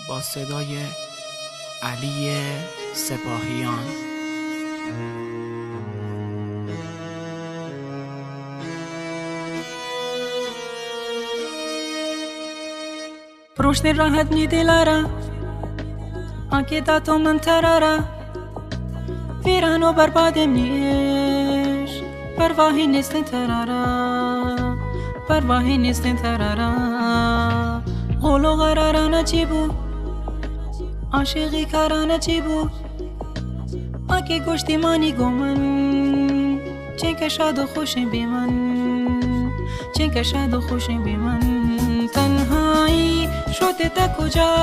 با صدای علی سپاهیان. روشنی راحت نی دلارا آنکه داتو من ترارا ویران و بربادم نیش پرواهی نیستن ترارا پرواهی نیستن ترارا قول و قرارانه چی بود عاشقی کارانه چی بود آنکه گشتی مانی گمن چین که شاد و خوشیم بی من چین که شاد و خوشیم بی من تنهایی شده تا کجا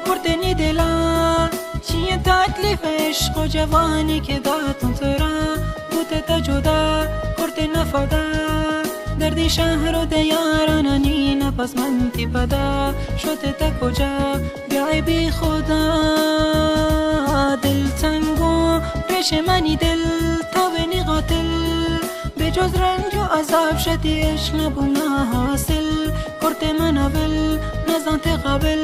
بردنی دلا چیه تکلیف عشق و جوانی که داتون ترا بوده تا جدا کرده نفادا دردی شهر و دیارانه نی نفس من تی پدا شده تا کجا بیای بی خدا دل تنگو ریش منی دل تا بینی قاتل به جز رنج و عذاب شدی عشق نبونا حاصل کرده من اول نزانت قبل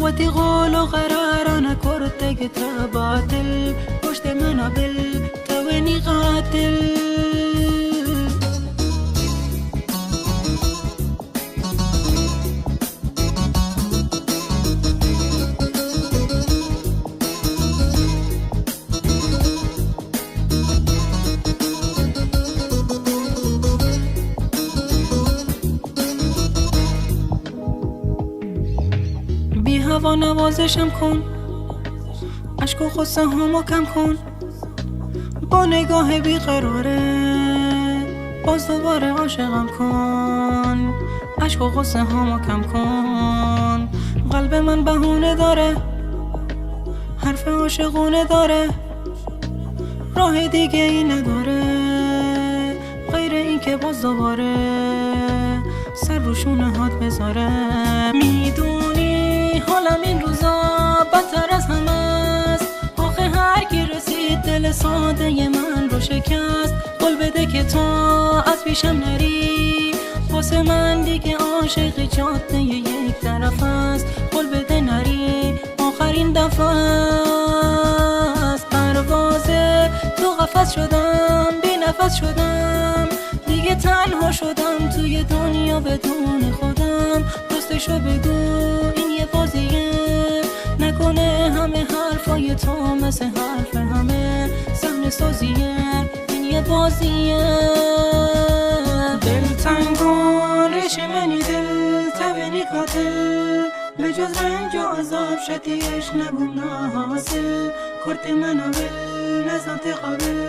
و تی قول و قرارانه کرده گتا باطل پشت من اول تا بینی قاتل. بی هوا نوازشم کن عشق و غصه همو کم کن با نگاه بیقراره باز دوباره عاشقم کن عشق و غصه همو کم کن قلب من بهونه داره حرف عاشقونه داره راه دیگه ای نداره غیر این که باز دوباره سر رو شونه هات بذاره. میدونی حالم این روزا بدتر از همه است آخه هر کی رسید دل ساده من رو شکست قول بده که تو از پیشم نری واسه من دیگه عاشقی جاده یک طرف است قول بده نری آخرین دفعه است پروازه تو قفس شدم بی نفس شدم دیگه تنها شدم توی دنیا بدون خودم راستشو بگو این یه بازیه نکنه همه حرفای تو مثل حرف همه صحنه سازیه این یه بازیه دل تنگون ریش منی دل تبینی قاتل به جز رنج و عذاب شدیش نبونا حاصل کرد من اول نزانت قبل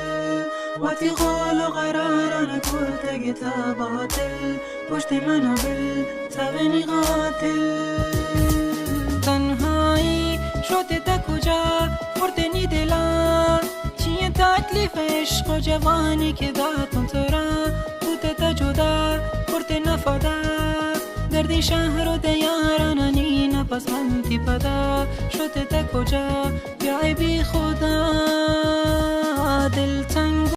و تی قول و قرارانه کرده گتا باطل پشت من اول تبینی قاتل تنهایی شده تا کجا بردنی دلا چیه تکلیف عشق و جوانی که داتون ترا بوده تا جدا کرده نفادا دردی شهر و دیارانه نی نفس من تی پدا شده تا کجا بیای بی خدا دل تنگ